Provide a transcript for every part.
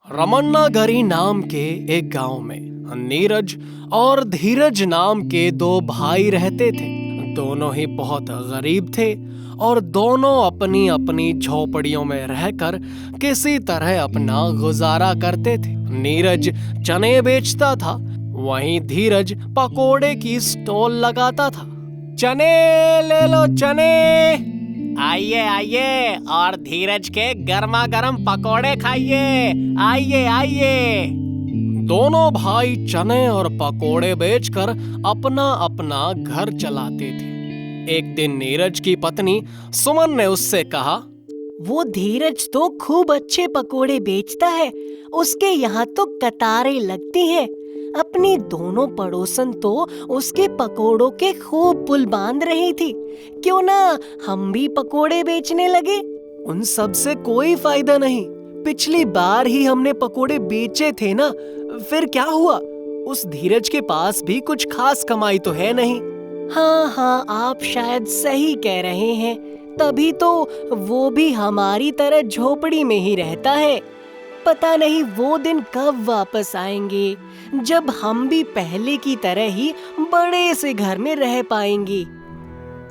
रमन्नागरी नाम के एक गांव में नीरज और धीरज नाम के दो भाई रहते थे। दोनों ही बहुत गरीब थे और दोनों अपनी अपनी झोपड़ियों में रहकर किसी तरह अपना गुजारा करते थे। नीरज चने बेचता था, वहीं धीरज पकोड़े की स्टॉल लगाता था। चने ले लो चने, आइए आइए और धीरज के गर्मा गर्म पकोड़े खाइए, आइए आइए। दोनों भाई चने और पकोड़े बेचकर अपना अपना घर चलाते थे। एक दिन नीरज की पत्नी सुमन ने उससे कहा, वो धीरज तो खूब अच्छे पकोड़े बेचता है, उसके यहाँ तो कतारें लगती हैं। अपनी दोनों पड़ोसन तो उसके पकोड़ों के खूब पुल बांध रही थी। क्यों ना हम भी पकोड़े बेचने लगे? उन सब से कोई फायदा नहीं। पिछली बार ही हमने पकोड़े बेचे थे ना, फिर क्या हुआ? उस धीरज के पास भी कुछ खास कमाई तो है नहीं। हाँ, आप शायद सही कह रहे हैं, तभी तो वो भी हमारी तरह झोपड़ी में ही रहता है। पता नहीं वो दिन कब वापस आएंगे, जब हम भी पहले की तरह ही बड़े से घर में रह पाएंगे।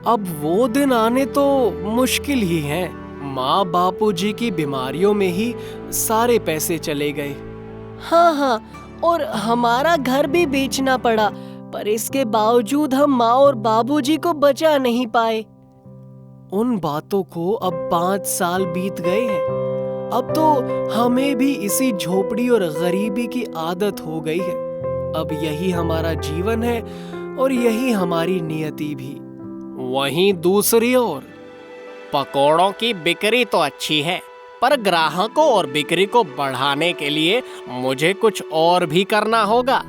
अब वो दिन आने तो मुश्किल ही हैं। माँ बापूजी की बीमारियों में ही सारे पैसे चले गए। हाँ, और हमारा घर भी बेचना पड़ा, पर इसके बावजूद हम माँ और बाबूजी को बचा नहीं पाए। उन बातों को अब 5 साल बीत गए हैं। अब तो हमें भी इसी झोपड़ी और गरीबी की आदत हो गई है। अब यही हमारा जीवन है और यही हमारी नियति भी। वहीं दूसरी ओर पकोड़ों की बिक्री तो अच्छी है, पर ग्राहकों और बिक्री को बढ़ाने के लिए मुझे कुछ और भी करना होगा।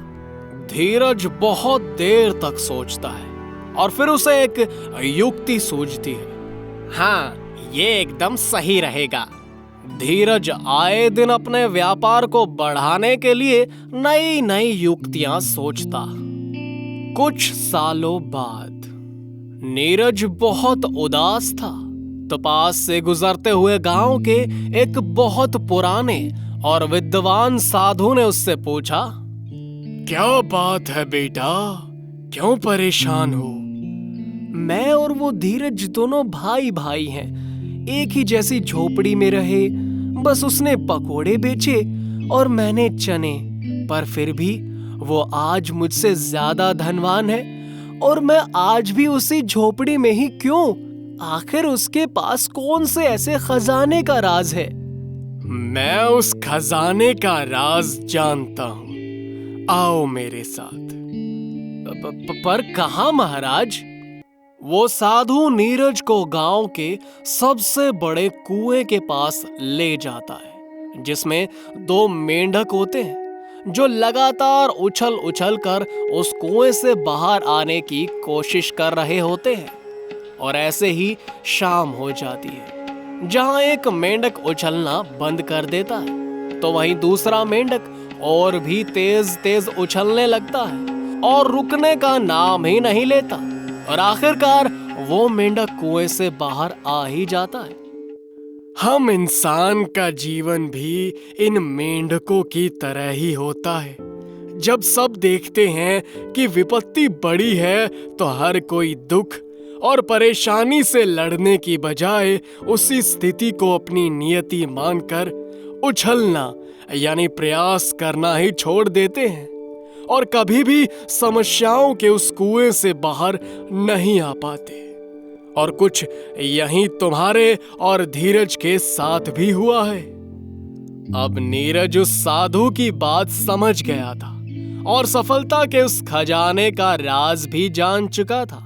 धीरज बहुत देर तक सोचता है और फिर उसे एक युक्ति सूझती है। हाँ, ये एकदम सही रहेगा। धीरज आए दिन अपने व्यापार को बढ़ाने के लिए नई नई युक्तियां सोचता। कुछ सालों बाद नीरज बहुत उदास था, तो पास से गुजरते हुए गांव के एक बहुत पुराने और विद्वान साधु ने उससे पूछा, क्या बात है बेटा, क्यों परेशान हो? मैं और वो धीरज दोनों भाई भाई हैं, एक ही जैसी झोपड़ी में रहे। बस उसने पकोड़े बेचे और मैंने चने, पर फिर भी वो आज मुझसे ज्यादा धनवान है और मैं आज भी उसी झोपड़ी में ही क्यों? आखिर उसके पास कौन से ऐसे खजाने का राज है? मैं उस खजाने का राज जानता हूँ, आओ मेरे साथ। पर कहाँ महाराज? वो साधु नीरज को गांव के सबसे बड़े कुएं के पास ले जाता है, जिसमें 2 मेंढक होते हैं जो लगातार उछल उछल कर उस कुएं से बाहर आने की कोशिश कर रहे होते हैं। और ऐसे ही शाम हो जाती है। जहां एक मेंढक उछलना बंद कर देता है, तो वहीं दूसरा मेंढक और भी तेज तेज उछलने लगता है और रुकने का नाम ही नहीं लेता। और आखिरकार वो मेंढक कुएं से बाहर आ ही जाता है। हम इंसान का जीवन भी इन मेंढकों की तरह ही होता है। जब सब देखते हैं कि विपत्ति बड़ी है, तो हर कोई दुख और परेशानी से लड़ने की बजाय उसी स्थिति को अपनी नियति मानकर उछलना यानी प्रयास करना ही छोड़ देते हैं और कभी भी समस्याओं के उस कुएं से बाहर नहीं आ पाते। और कुछ यही तुम्हारे और धीरज के साथ भी हुआ है। अब नीरज उस साधु की बात समझ गया था और सफलता के उस खजाने का राज भी जान चुका था।